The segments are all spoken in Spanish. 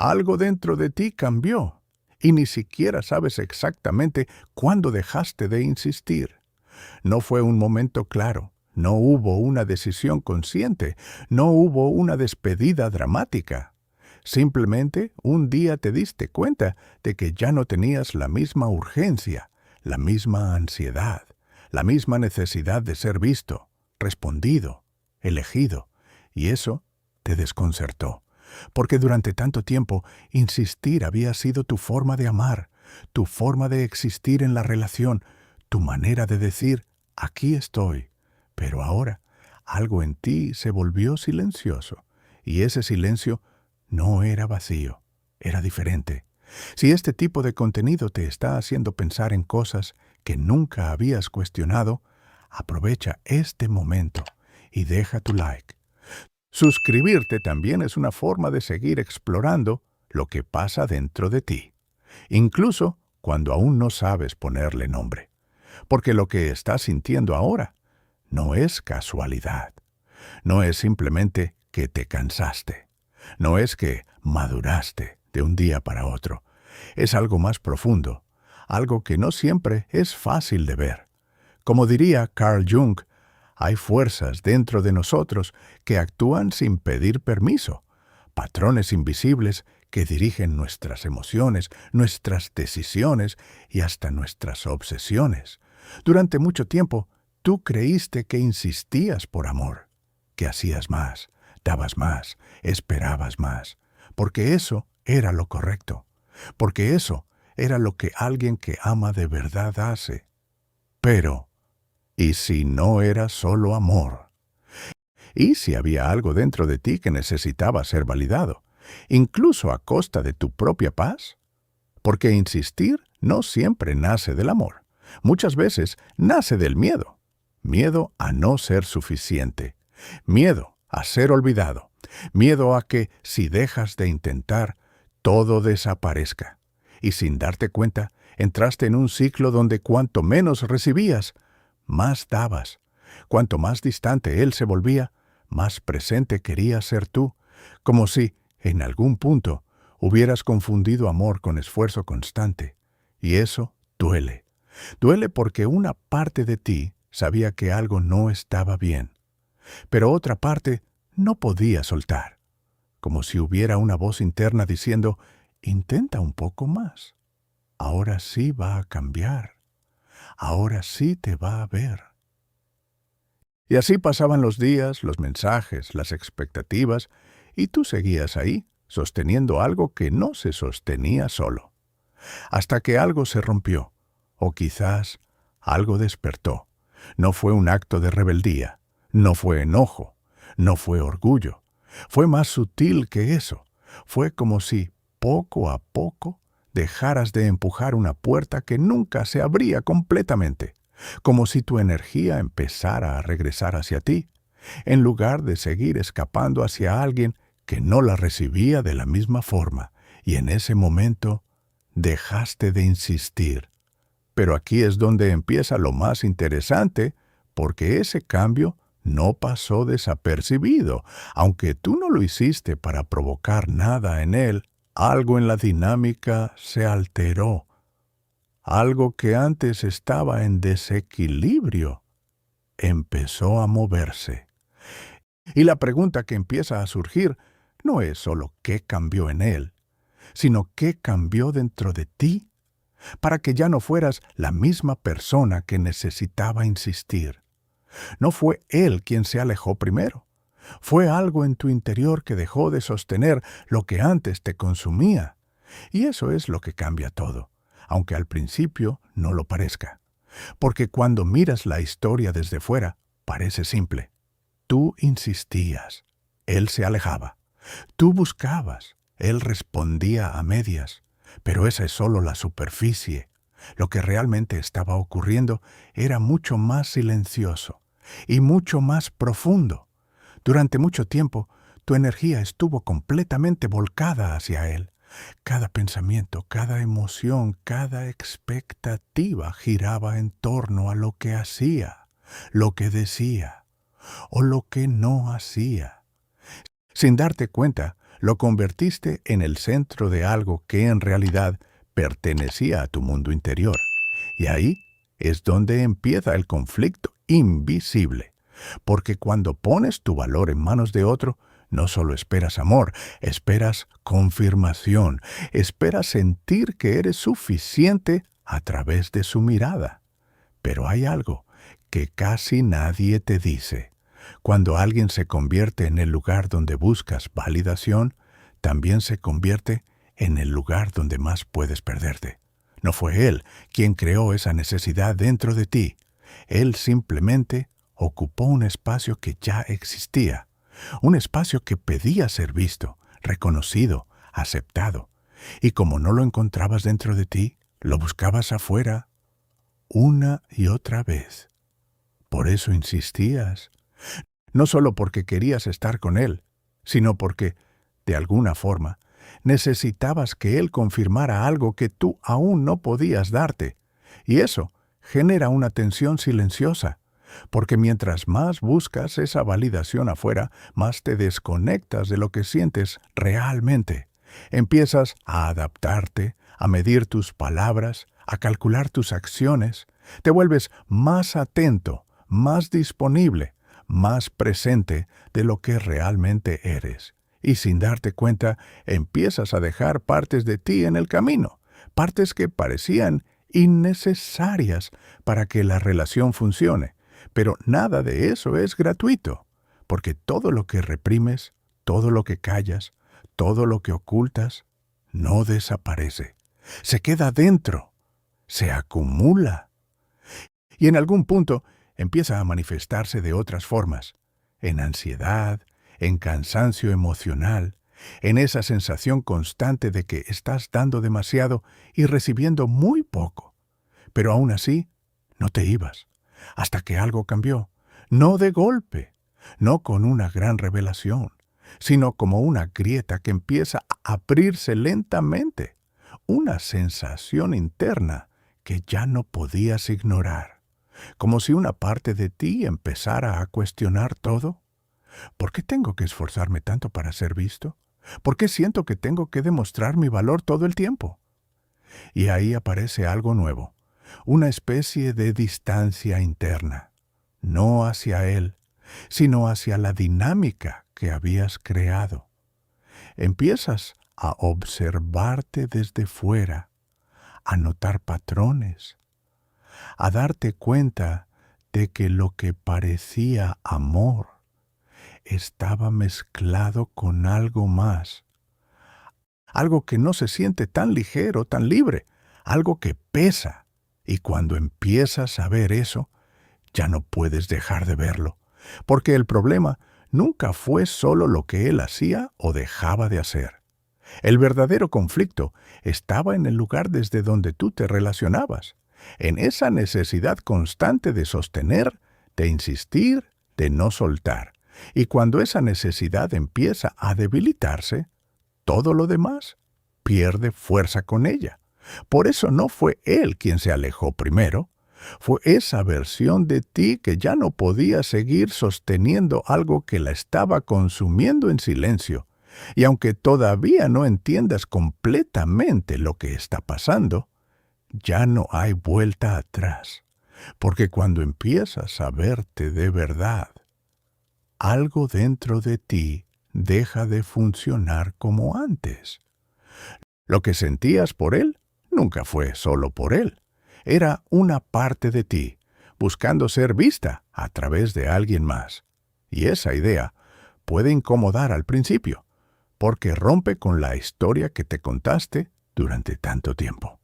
Algo dentro de ti cambió y ni siquiera sabes exactamente cuándo dejaste de insistir. No fue un momento claro, no hubo una decisión consciente, no hubo una despedida dramática. Simplemente un día te diste cuenta de que ya no tenías la misma urgencia, la misma ansiedad, la misma necesidad de ser visto, respondido, elegido, y eso te desconcertó, porque durante tanto tiempo insistir había sido tu forma de amar, tu forma de existir en la relación, tu manera de decir, aquí estoy. Pero ahora algo en ti se volvió silencioso, y ese silencio no era vacío, era diferente. Si este tipo de contenido te está haciendo pensar en cosas que nunca habías cuestionado, aprovecha este momento y deja tu like. Suscribirte también es una forma de seguir explorando lo que pasa dentro de ti, incluso cuando aún no sabes ponerle nombre. Porque lo que estás sintiendo ahora no es casualidad, no es simplemente que te cansaste, no es que maduraste de un día para otro, es algo más profundo, algo que no siempre es fácil de ver. Como diría Carl Jung, hay fuerzas dentro de nosotros que actúan sin pedir permiso, patrones invisibles que dirigen nuestras emociones, nuestras decisiones y hasta nuestras obsesiones. Durante mucho tiempo, tú creíste que insistías por amor, que hacías más, dabas más, esperabas más, porque eso era lo correcto, porque eso era lo que alguien que ama de verdad hace. Pero, ¿y si no era solo amor? ¿Y si había algo dentro de ti que necesitaba ser validado, incluso a costa de tu propia paz? Porque insistir no siempre nace del amor. Muchas veces nace del miedo. Miedo a no ser suficiente. Miedo a ser olvidado. Miedo a que, si dejas de intentar, todo desaparezca. Y sin darte cuenta, entraste en un ciclo donde cuanto menos recibías, más dabas. Cuanto más distante él se volvía, más presente querías ser tú, como si, en algún punto, hubieras confundido amor con esfuerzo constante. Y eso duele. Duele porque una parte de ti sabía que algo no estaba bien, pero otra parte no podía soltar, como si hubiera una voz interna diciendo, intenta un poco más. Ahora sí va a cambiar. Ahora sí te va a ver. Y así pasaban los días, los mensajes, las expectativas, y tú seguías ahí, sosteniendo algo que no se sostenía solo. Hasta que algo se rompió, o quizás algo despertó. No fue un acto de rebeldía, no fue enojo, no fue orgullo. Fue más sutil que eso. Fue como si, poco a poco, dejaras de empujar una puerta que nunca se abría completamente, como si tu energía empezara a regresar hacia ti, en lugar de seguir escapando hacia alguien que no la recibía de la misma forma, y en ese momento dejaste de insistir. Pero aquí es donde empieza lo más interesante, porque ese cambio no pasó desapercibido. Aunque tú no lo hiciste para provocar nada en él, algo en la dinámica se alteró. Algo que antes estaba en desequilibrio empezó a moverse. Y la pregunta que empieza a surgir no es solo qué cambió en él, sino qué cambió dentro de ti para que ya no fueras la misma persona que necesitaba insistir. No fue él quien se alejó primero. Fue algo en tu interior que dejó de sostener lo que antes te consumía. Y eso es lo que cambia todo, aunque al principio no lo parezca. Porque cuando miras la historia desde fuera, parece simple. Tú insistías, él se alejaba. Tú buscabas, él respondía a medias. Pero esa es solo la superficie. Lo que realmente estaba ocurriendo era mucho más silencioso y mucho más profundo. Durante mucho tiempo, tu energía estuvo completamente volcada hacia él. Cada pensamiento, cada emoción, cada expectativa giraba en torno a lo que hacía, lo que decía o lo que no hacía. Sin darte cuenta, Lo convertiste en el centro de algo que en realidad pertenecía a tu mundo interior. Y ahí es donde empieza el conflicto invisible. Porque cuando pones tu valor en manos de otro, no solo esperas amor, esperas confirmación, esperas sentir que eres suficiente a través de su mirada. Pero hay algo que casi nadie te dice. Cuando alguien se convierte en el lugar donde buscas validación, también se convierte en el lugar donde más puedes perderte. No fue él quien creó esa necesidad dentro de ti. Él simplemente ocupó un espacio que ya existía, un espacio que pedía ser visto, reconocido, aceptado. Y como no lo encontrabas dentro de ti, lo buscabas afuera una y otra vez. Por eso insistías, no solo porque querías estar con él, sino porque, de alguna forma, necesitabas que él confirmara algo que tú aún no podías darte. Y eso genera una tensión silenciosa, porque mientras más buscas esa validación afuera, más te desconectas de lo que sientes realmente. Empiezas a adaptarte, a medir tus palabras, a calcular tus acciones. Te vuelves más atento, más disponible, más presente de lo que realmente eres. Y sin darte cuenta, empiezas a dejar partes de ti en el camino, partes que parecían innecesarias para que la relación funcione. Pero nada de eso es gratuito, porque todo lo que reprimes, todo lo que callas, todo lo que ocultas, no desaparece. Se queda dentro, se acumula. Y en algún punto empieza a manifestarse de otras formas, en ansiedad, en cansancio emocional, en esa sensación constante de que estás dando demasiado y recibiendo muy poco. Pero aún así, no te ibas, hasta que algo cambió, no de golpe, no con una gran revelación, sino como una grieta que empieza a abrirse lentamente, una sensación interna que ya no podías ignorar, como si una parte de ti empezara a cuestionar todo. ¿Por qué tengo que esforzarme tanto para ser visto? ¿Por qué siento que tengo que demostrar mi valor todo el tiempo? Y ahí aparece algo nuevo, una especie de distancia interna, no hacia él, sino hacia la dinámica que habías creado. Empiezas a observarte desde fuera, a notar patrones, a darte cuenta de que lo que parecía amor estaba mezclado con algo más, algo que no se siente tan ligero, tan libre, algo que pesa. Y cuando empiezas a ver eso, ya no puedes dejar de verlo, porque el problema nunca fue solo lo que él hacía o dejaba de hacer. El verdadero conflicto estaba en el lugar desde donde tú te relacionabas, en esa necesidad constante de sostener, de insistir, de no soltar. Y cuando esa necesidad empieza a debilitarse, todo lo demás pierde fuerza con ella. Por eso no fue él quien se alejó primero, fue esa versión de ti que ya no podía seguir sosteniendo algo que la estaba consumiendo en silencio. Y aunque todavía no entiendas completamente lo que está pasando, ya no hay vuelta atrás, porque cuando empiezas a verte de verdad, algo dentro de ti deja de funcionar como antes. Lo que sentías por él nunca fue solo por él. Era una parte de ti, buscando ser vista a través de alguien más. Y esa idea puede incomodar al principio, porque rompe con la historia que te contaste durante tanto tiempo.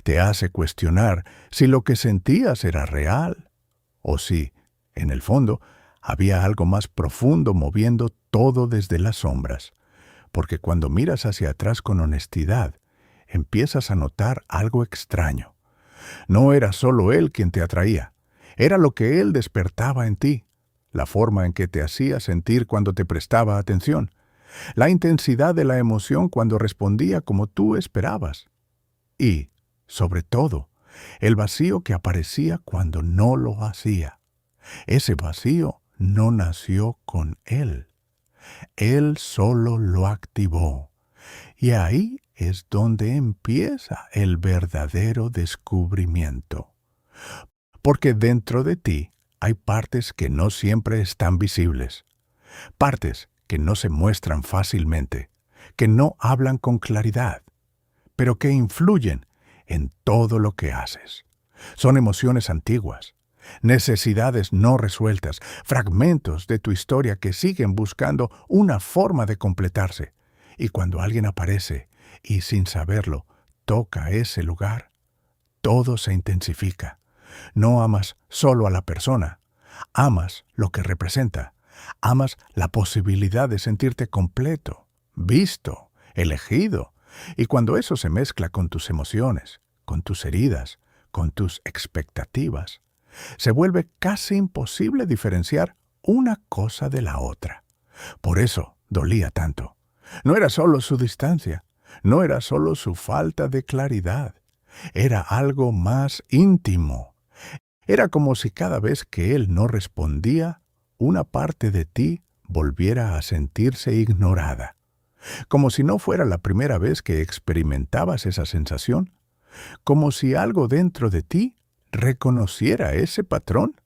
Te hace cuestionar si lo que sentías era real, o si, en el fondo, había algo más profundo moviendo todo desde las sombras. Porque cuando miras hacia atrás con honestidad, empiezas a notar algo extraño. No era solo él quien te atraía, era lo que él despertaba en ti, la forma en que te hacía sentir cuando te prestaba atención, la intensidad de la emoción cuando respondía como tú esperabas. Y, sobre todo, el vacío que aparecía cuando no lo hacía. Ese vacío no nació con él. Él solo lo activó. Y ahí es donde empieza el verdadero descubrimiento. Porque dentro de ti hay partes que no siempre están visibles, partes que no se muestran fácilmente, que no hablan con claridad, pero que influyen en todo lo que haces. Son emociones antiguas, necesidades no resueltas, fragmentos de tu historia que siguen buscando una forma de completarse. Y cuando alguien aparece y sin saberlo toca ese lugar, todo se intensifica. No amas solo a la persona, amas lo que representa, amas la posibilidad de sentirte completo, visto, elegido. Y cuando eso se mezcla con tus emociones, con tus heridas, con tus expectativas, se vuelve casi imposible diferenciar una cosa de la otra. Por eso dolía tanto. No era solo su distancia, no era solo su falta de claridad, era algo más íntimo. Era como si cada vez que él no respondía, una parte de ti volviera a sentirse ignorada. Como si no fuera la primera vez que experimentabas esa sensación, como si algo dentro de ti reconociera ese patrón,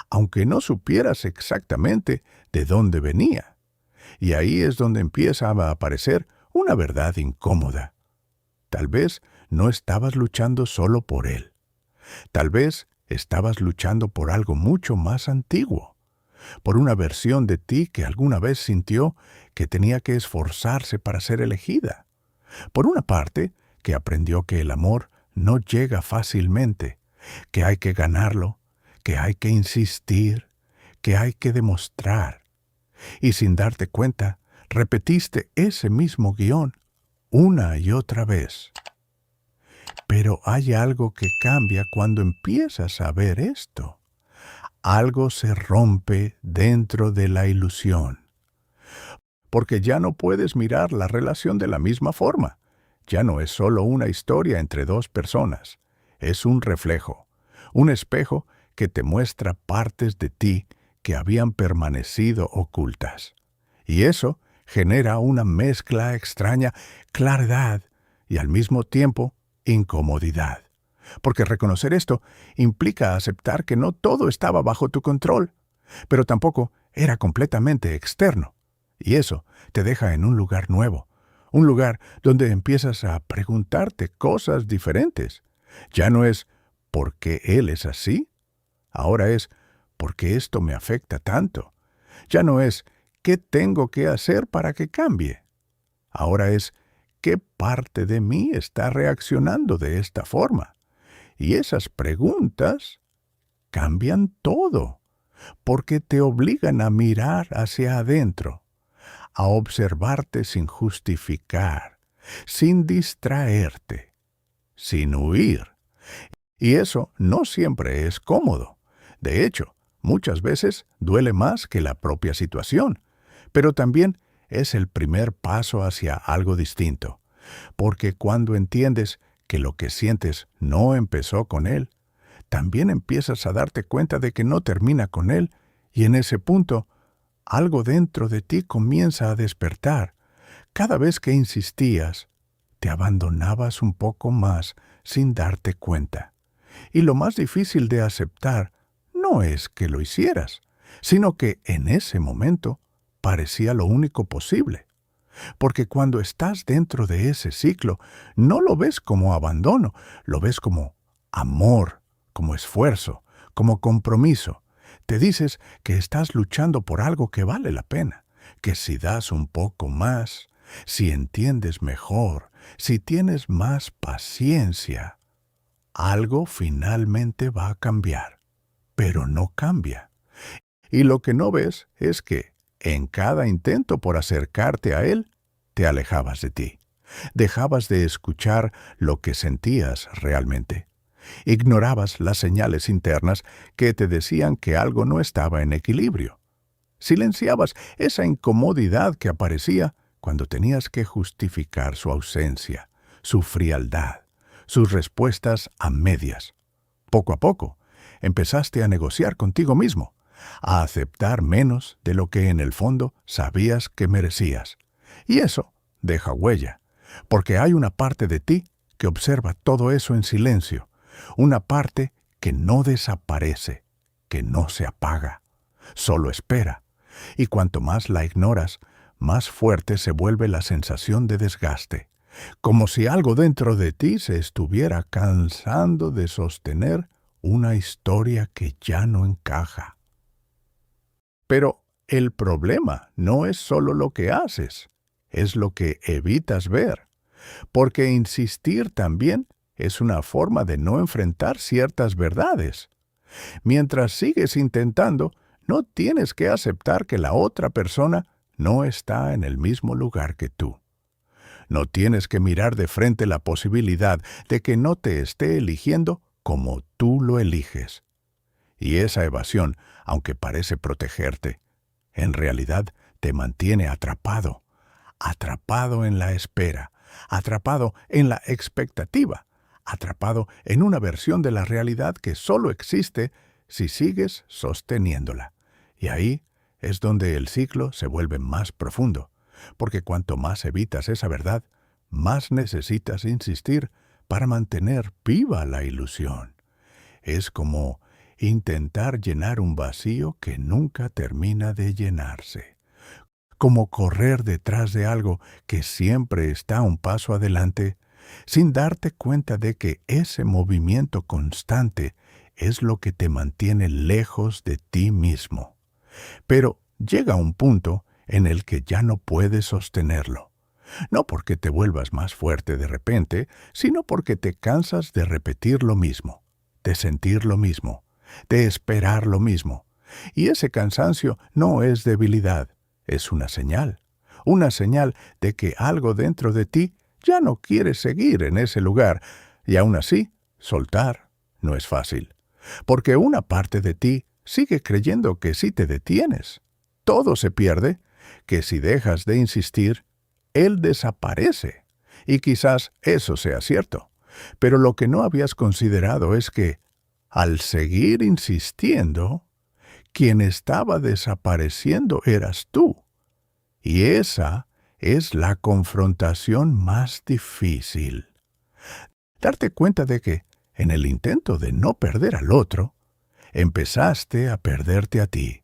aunque no supieras exactamente de dónde venía. Y ahí es donde empieza a aparecer una verdad incómoda. Tal vez no estabas luchando solo por él. Tal vez estabas luchando por algo mucho más antiguo, por una versión de ti que alguna vez sintió que tenía que esforzarse para ser elegida, por una parte que aprendió que el amor no llega fácilmente, que hay que ganarlo, que hay que insistir, que hay que demostrar. Y sin darte cuenta, repetiste ese mismo guión una y otra vez. Pero hay algo que cambia cuando empiezas a ver esto. Algo se rompe dentro de la ilusión. Porque ya no puedes mirar la relación de la misma forma. Ya no es solo una historia entre dos personas. Es un reflejo, un espejo que te muestra partes de ti que habían permanecido ocultas. Y eso genera una mezcla extraña, claridad y al mismo tiempo incomodidad. Porque reconocer esto implica aceptar que no todo estaba bajo tu control, pero tampoco era completamente externo. Y eso te deja en un lugar nuevo, un lugar donde empiezas a preguntarte cosas diferentes. Ya no es ¿por qué él es así? Ahora es ¿por qué esto me afecta tanto? Ya no es ¿qué tengo que hacer para que cambie? Ahora es ¿qué parte de mí está reaccionando de esta forma? Y esas preguntas cambian todo, porque te obligan a mirar hacia adentro, a observarte sin justificar, sin distraerte, sin huir. Y eso no siempre es cómodo. De hecho, muchas veces duele más que la propia situación, pero también es el primer paso hacia algo distinto, porque cuando entiendes que lo que sientes no empezó con él, también empiezas a darte cuenta de que no termina con él, y en ese punto, algo dentro de ti comienza a despertar. Cada vez que insistías, te abandonabas un poco más sin darte cuenta. Y lo más difícil de aceptar no es que lo hicieras, sino que en ese momento parecía lo único posible. Porque cuando estás dentro de ese ciclo, no lo ves como abandono, lo ves como amor, como esfuerzo, como compromiso. Te dices que estás luchando por algo que vale la pena, que si das un poco más, si entiendes mejor, si tienes más paciencia, algo finalmente va a cambiar. Pero no cambia. Y lo que no ves es que, en cada intento por acercarte a él, te alejabas de ti. Dejabas de escuchar lo que sentías realmente. Ignorabas las señales internas que te decían que algo no estaba en equilibrio. Silenciabas esa incomodidad que aparecía cuando tenías que justificar su ausencia, su frialdad, sus respuestas a medias. Poco a poco, empezaste a negociar contigo mismo, a aceptar menos de lo que en el fondo sabías que merecías. Y eso deja huella, porque hay una parte de ti que observa todo eso en silencio, una parte que no desaparece, que no se apaga, solo espera. Y cuanto más la ignoras, más fuerte se vuelve la sensación de desgaste, como si algo dentro de ti se estuviera cansando de sostener una historia que ya no encaja. Pero el problema no es solo lo que haces, es lo que evitas ver, porque insistir también es una forma de no enfrentar ciertas verdades. Mientras sigues intentando, no tienes que aceptar que la otra persona no está en el mismo lugar que tú. No tienes que mirar de frente la posibilidad de que no te esté eligiendo como tú lo eliges. Y esa evasión, aunque parece protegerte, en realidad te mantiene atrapado, atrapado en la espera, atrapado en la expectativa, atrapado en una versión de la realidad que solo existe si sigues sosteniéndola. Y ahí es donde el ciclo se vuelve más profundo, porque cuanto más evitas esa verdad, más necesitas insistir para mantener viva la ilusión. Es como intentar llenar un vacío que nunca termina de llenarse, como correr detrás de algo que siempre está un paso adelante, sin darte cuenta de que ese movimiento constante es lo que te mantiene lejos de ti mismo. Pero llega un punto en el que ya no puedes sostenerlo. No porque te vuelvas más fuerte de repente, sino porque te cansas de repetir lo mismo, de sentir lo mismo, de esperar lo mismo. Y ese cansancio no es debilidad, es una señal de que algo dentro de ti ya no quiere seguir en ese lugar, y aún así, soltar no es fácil, porque una parte de ti sigue creyendo que si te detienes, todo se pierde, que si dejas de insistir, él desaparece. Y quizás eso sea cierto. Pero lo que no habías considerado es que, al seguir insistiendo, quien estaba desapareciendo eras tú. Y esa es la confrontación más difícil. Darte cuenta de que, en el intento de no perder al otro, empezaste a perderte a ti.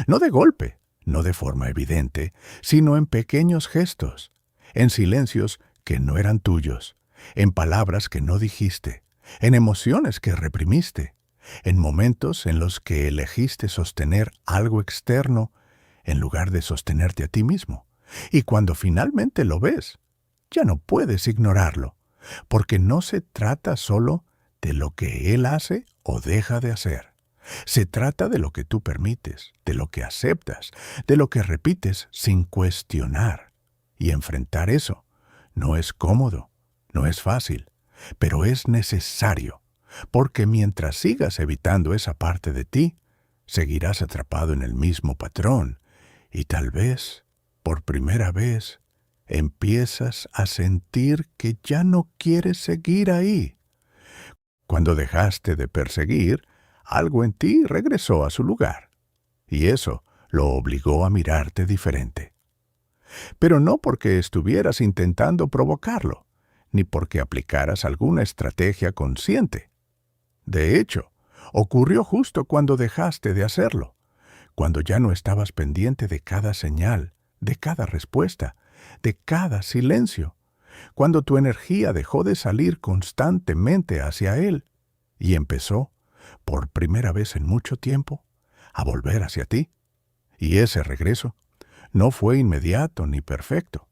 No de golpe, no de forma evidente, sino en pequeños gestos, en silencios que no eran tuyos, en palabras que no dijiste, en emociones que reprimiste, en momentos en los que elegiste sostener algo externo en lugar de sostenerte a ti mismo. Y cuando finalmente lo ves, ya no puedes ignorarlo, porque no se trata solo de lo que él hace o deja de hacer. Se trata de lo que tú permites, de lo que aceptas, de lo que repites sin cuestionar. Y enfrentar eso no es cómodo, no es fácil, pero es necesario, porque mientras sigas evitando esa parte de ti, seguirás atrapado en el mismo patrón y tal vez, por primera vez, empiezas a sentir que ya no quieres seguir ahí. Cuando dejaste de perseguir, algo en ti regresó a su lugar, y eso lo obligó a mirarte diferente. Pero no porque estuvieras intentando provocarlo, ni porque aplicaras alguna estrategia consciente. De hecho, ocurrió justo cuando dejaste de hacerlo, cuando ya no estabas pendiente de cada señal, de cada respuesta, de cada silencio, cuando tu energía dejó de salir constantemente hacia él y empezó, por primera vez en mucho tiempo, a volver hacia ti. Y ese regreso no fue inmediato ni perfecto.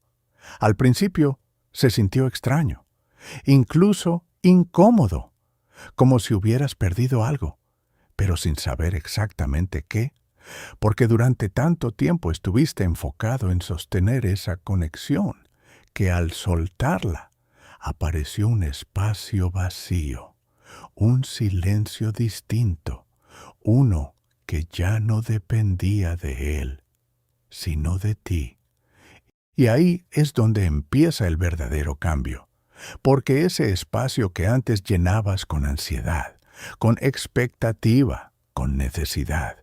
Al principio se sintió extraño, incluso incómodo, como si hubieras perdido algo, pero sin saber exactamente qué, porque durante tanto tiempo estuviste enfocado en sostener esa conexión, que al soltarla apareció un espacio vacío, un silencio distinto, uno que ya no dependía de él, sino de ti. Y ahí es donde empieza el verdadero cambio, porque ese espacio que antes llenabas con ansiedad, con expectativa, con necesidad,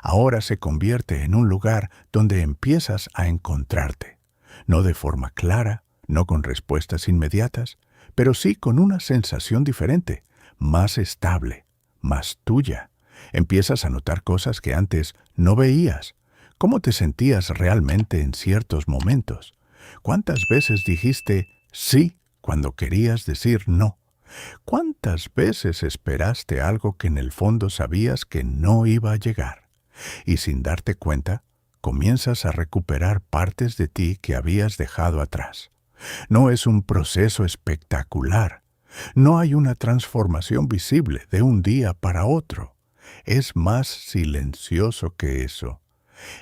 Ahora se convierte en un lugar donde empiezas a encontrarte, no de forma clara, no con respuestas inmediatas, pero sí con una sensación diferente, más estable, más tuya. Empiezas a notar cosas que antes no veías. ¿Cómo te sentías realmente en ciertos momentos? ¿Cuántas veces dijiste sí cuando querías decir no? ¿Cuántas veces esperaste algo que en el fondo sabías que no iba a llegar? Y sin darte cuenta, comienzas a recuperar partes de ti que habías dejado atrás. No es un proceso espectacular. No hay una transformación visible de un día para otro. Es más silencioso que eso.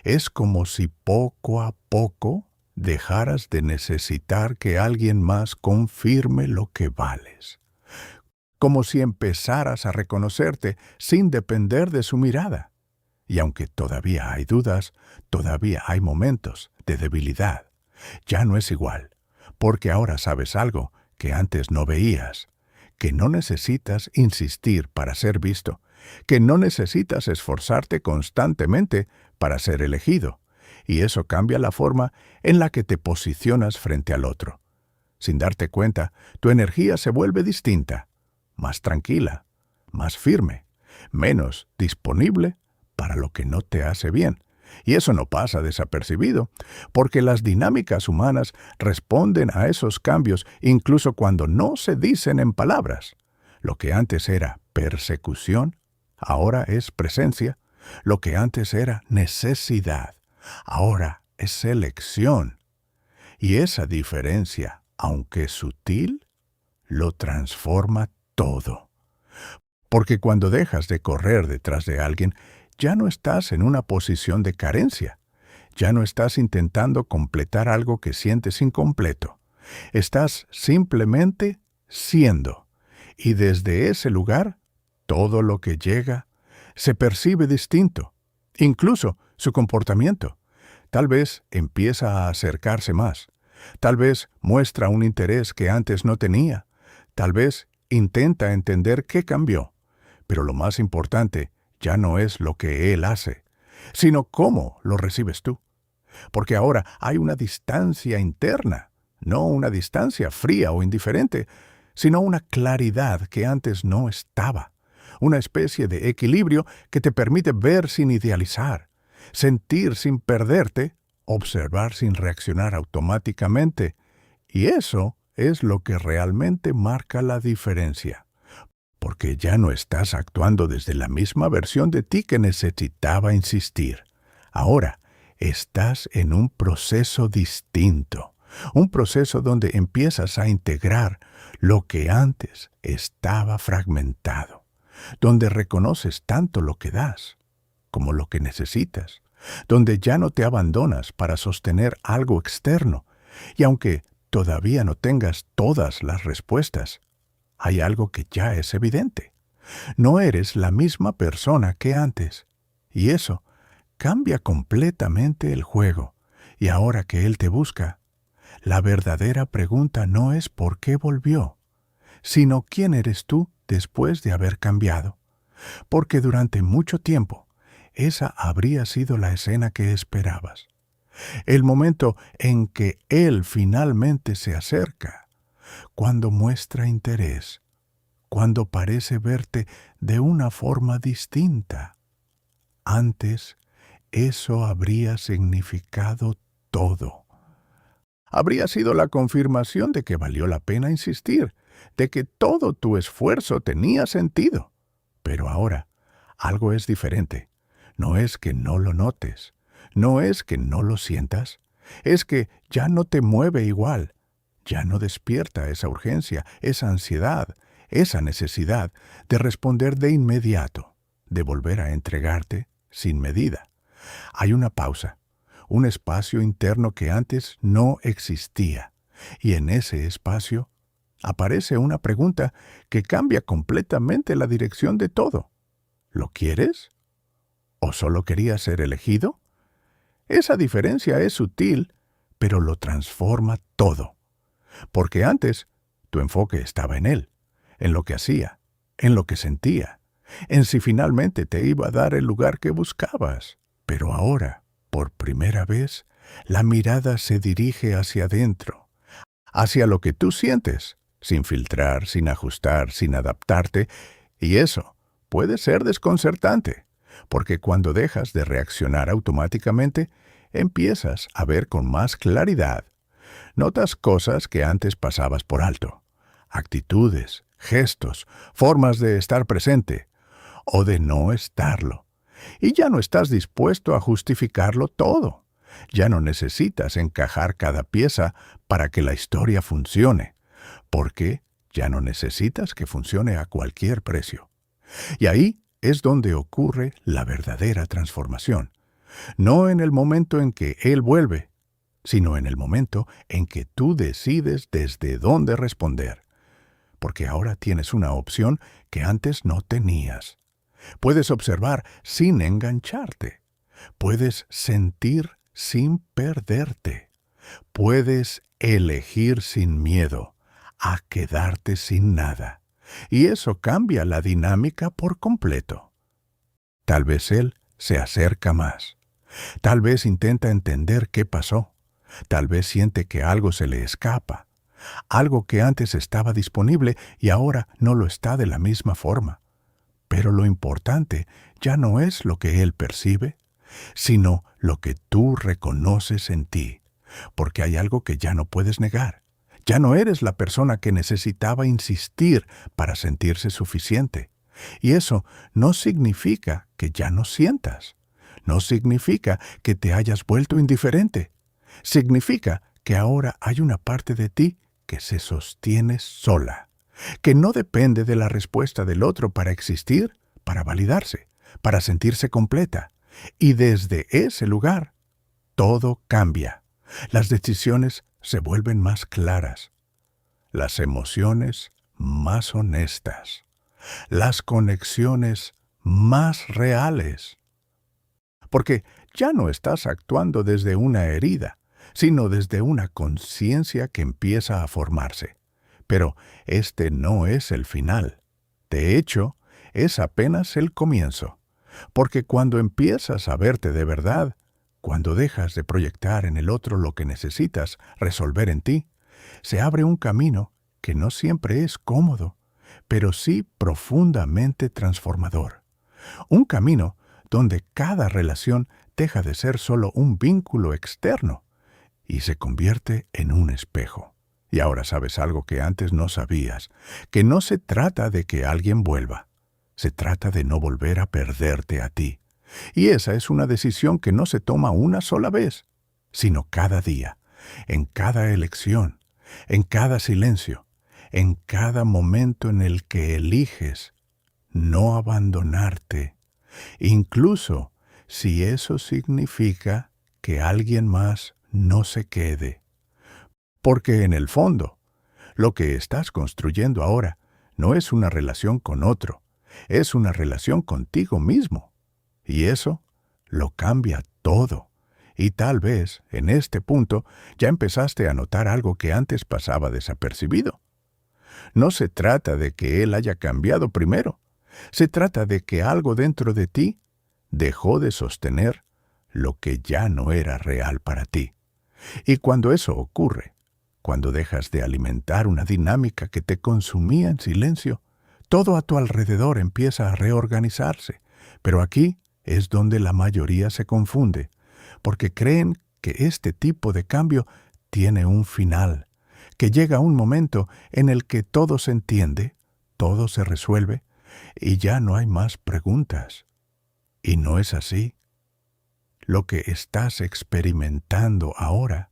Es como si poco a poco dejaras de necesitar que alguien más confirme lo que vales. Como si empezaras a reconocerte sin depender de su mirada. Y aunque todavía hay dudas, todavía hay momentos de debilidad. Ya no es igual, porque ahora sabes algo que antes no veías, que no necesitas insistir para ser visto, que no necesitas esforzarte constantemente para ser elegido, y eso cambia la forma en la que te posicionas frente al otro. Sin darte cuenta, tu energía se vuelve distinta, más tranquila, más firme, menos disponible para lo que no te hace bien. Y eso no pasa desapercibido, porque las dinámicas humanas responden a esos cambios incluso cuando no se dicen en palabras. Lo que antes era persecución, ahora es presencia. Lo que antes era necesidad, ahora es selección. Y esa diferencia, aunque sutil, lo transforma todo. Porque cuando dejas de correr detrás de alguien, ya no estás en una posición de carencia. Ya no estás intentando completar algo que sientes incompleto. Estás simplemente siendo. Y desde ese lugar, todo lo que llega se percibe distinto. Incluso su comportamiento. Tal vez empieza a acercarse más. Tal vez muestra un interés que antes no tenía. Tal vez intenta entender qué cambió. Pero lo más importante ya no es lo que él hace, sino cómo lo recibes tú. Porque ahora hay una distancia interna, no una distancia fría o indiferente, sino una claridad que antes no estaba, una especie de equilibrio que te permite ver sin idealizar, sentir sin perderte, observar sin reaccionar automáticamente. Y eso es lo que realmente marca la diferencia. Porque ya no estás actuando desde la misma versión de ti que necesitaba insistir. Ahora, estás en un proceso distinto, un proceso donde empiezas a integrar lo que antes estaba fragmentado, donde reconoces tanto lo que das como lo que necesitas, donde ya no te abandonas para sostener algo externo, y aunque todavía no tengas todas las respuestas, hay algo que ya es evidente. No eres la misma persona que antes. Y eso cambia completamente el juego. Y ahora que él te busca, la verdadera pregunta no es por qué volvió, sino quién eres tú después de haber cambiado. Porque durante mucho tiempo, esa habría sido la escena que esperabas. El momento en que él finalmente se acerca, cuando muestra interés, cuando parece verte de una forma distinta. Antes, eso habría significado todo. Habría sido la confirmación de que valió la pena insistir, de que todo tu esfuerzo tenía sentido. Pero ahora, algo es diferente. No es que no lo notes, no es que no lo sientas, es que ya no te mueve igual. Ya no despierta esa urgencia, esa ansiedad, esa necesidad de responder de inmediato, de volver a entregarte sin medida. Hay una pausa, un espacio interno que antes no existía, y en ese espacio aparece una pregunta que cambia completamente la dirección de todo. ¿Lo quieres? ¿O solo querías ser elegido? Esa diferencia es sutil, pero lo transforma todo. Porque antes, tu enfoque estaba en él, en lo que hacía, en lo que sentía, en si finalmente te iba a dar el lugar que buscabas. Pero ahora, por primera vez, la mirada se dirige hacia adentro, hacia lo que tú sientes, sin filtrar, sin ajustar, sin adaptarte, y eso puede ser desconcertante, porque cuando dejas de reaccionar automáticamente, empiezas a ver con más claridad. Notas cosas que antes pasabas por alto, actitudes, gestos, formas de estar presente o de no estarlo. Y ya no estás dispuesto a justificarlo todo. Ya no necesitas encajar cada pieza para que la historia funcione, porque ya no necesitas que funcione a cualquier precio. Y ahí es donde ocurre la verdadera transformación. No en el momento en que Él vuelve, sino en el momento en que tú decides desde dónde responder. Porque ahora tienes una opción que antes no tenías. Puedes observar sin engancharte. Puedes sentir sin perderte. Puedes elegir sin miedo a quedarte sin nada. Y eso cambia la dinámica por completo. Tal vez Él se acerca más. Tal vez intenta entender qué pasó. Tal vez siente que algo se le escapa. Algo que antes estaba disponible y ahora no lo está de la misma forma. Pero lo importante ya no es lo que Él percibe, sino lo que tú reconoces en ti, porque hay algo que ya no puedes negar. Ya no eres la persona que necesitaba insistir para sentirse suficiente. Y eso no significa que ya no sientas. No significa que te hayas vuelto indiferente. Significa que ahora hay una parte de ti que se sostiene sola, que no depende de la respuesta del otro para existir, para validarse, para sentirse completa. Y desde ese lugar, todo cambia. Las decisiones se vuelven más claras, las emociones más honestas, las conexiones más reales. Porque ya no estás actuando desde una herida, sino desde una conciencia que empieza a formarse. Pero este no es el final. De hecho, es apenas el comienzo. Porque cuando empiezas a verte de verdad, cuando dejas de proyectar en el otro lo que necesitas resolver en ti, se abre un camino que no siempre es cómodo, pero sí profundamente transformador. Un camino donde cada relación deja de ser solo un vínculo externo y se convierte en un espejo. Y ahora sabes algo que antes no sabías, que no se trata de que alguien vuelva, se trata de no volver a perderte a ti. Y esa es una decisión que no se toma una sola vez, sino cada día, en cada elección, en cada silencio, en cada momento en el que eliges no abandonarte, incluso si eso significa que alguien más no se quede. Porque en el fondo, lo que estás construyendo ahora no es una relación con otro, es una relación contigo mismo. Y eso lo cambia todo. Y tal vez, en este punto, ya empezaste a notar algo que antes pasaba desapercibido. No se trata de que Él haya cambiado primero. Se trata de que algo dentro de ti dejó de sostener lo que ya no era real para ti. Y cuando eso ocurre, cuando dejas de alimentar una dinámica que te consumía en silencio, todo a tu alrededor empieza a reorganizarse. Pero aquí es donde la mayoría se confunde, porque creen que este tipo de cambio tiene un final, que llega un momento en el que todo se entiende, todo se resuelve, y ya no hay más preguntas. Y no es así. Lo que estás experimentando ahora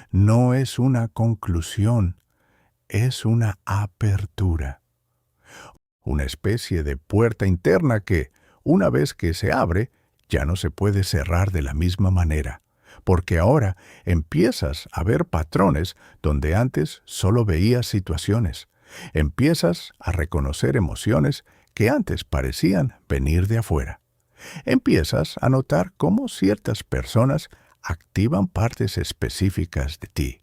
no es una conclusión, es una apertura. Una especie de puerta interna que, una vez que se abre, ya no se puede cerrar de la misma manera, porque ahora empiezas a ver patrones donde antes solo veías situaciones. Empiezas a reconocer emociones que antes parecían venir de afuera. Empiezas a notar cómo ciertas personas activan partes específicas de ti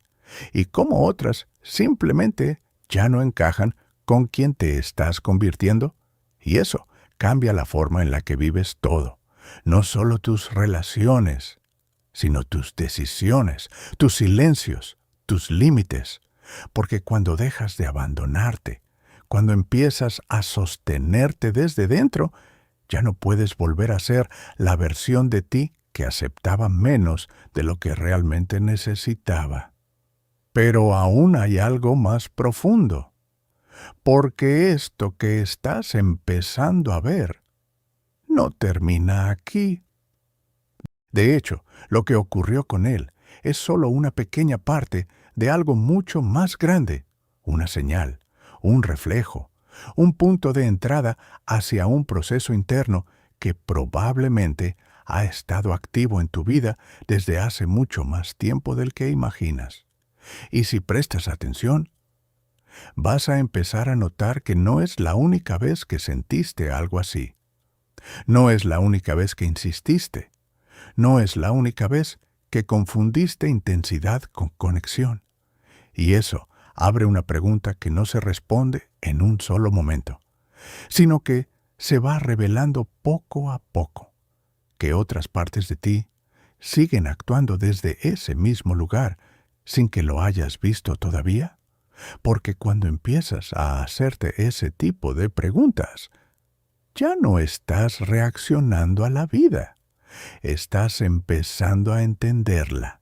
y cómo otras simplemente ya no encajan con quien te estás convirtiendo. Y eso cambia la forma en la que vives todo, no solo tus relaciones, sino tus decisiones, tus silencios, tus límites, porque cuando dejas de abandonarte, cuando empiezas a sostenerte desde dentro, ya no puedes volver a ser la versión de ti que aceptaba menos de lo que realmente necesitaba. Pero aún hay algo más profundo, porque esto que estás empezando a ver no termina aquí. De hecho, lo que ocurrió con él es solo una pequeña parte de algo mucho más grande, una señal, un reflejo, un punto de entrada hacia un proceso interno que probablemente ha estado activo en tu vida desde hace mucho más tiempo del que imaginas. Y si prestas atención, vas a empezar a notar que no es la única vez que sentiste algo así. No es la única vez que insististe. No es la única vez que confundiste intensidad con conexión. Y eso abre una pregunta que no se responde en un solo momento, sino que se va revelando poco a poco, que otras partes de ti siguen actuando desde ese mismo lugar sin que lo hayas visto todavía. Porque cuando empiezas a hacerte ese tipo de preguntas, ya no estás reaccionando a la vida. Estás empezando a entenderla.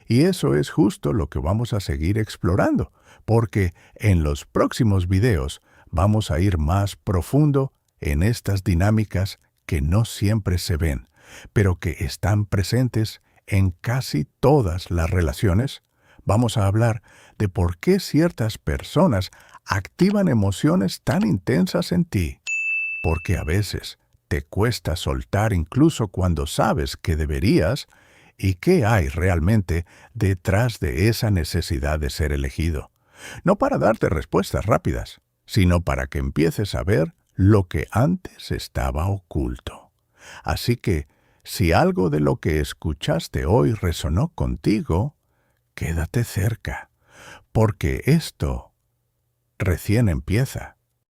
Y eso es justo lo que vamos a seguir explorando, porque en los próximos videos vamos a ir más profundo en estas dinámicas que no siempre se ven, pero que están presentes en casi todas las relaciones. Vamos a hablar de por qué ciertas personas activan emociones tan intensas en ti, porque a veces te cuesta soltar incluso cuando sabes que deberías, y qué hay realmente detrás de esa necesidad de ser elegido. No para darte respuestas rápidas, sino para que empieces a ver lo que antes estaba oculto. Así que, si algo de lo que escuchaste hoy resonó contigo, quédate cerca, porque esto recién empieza.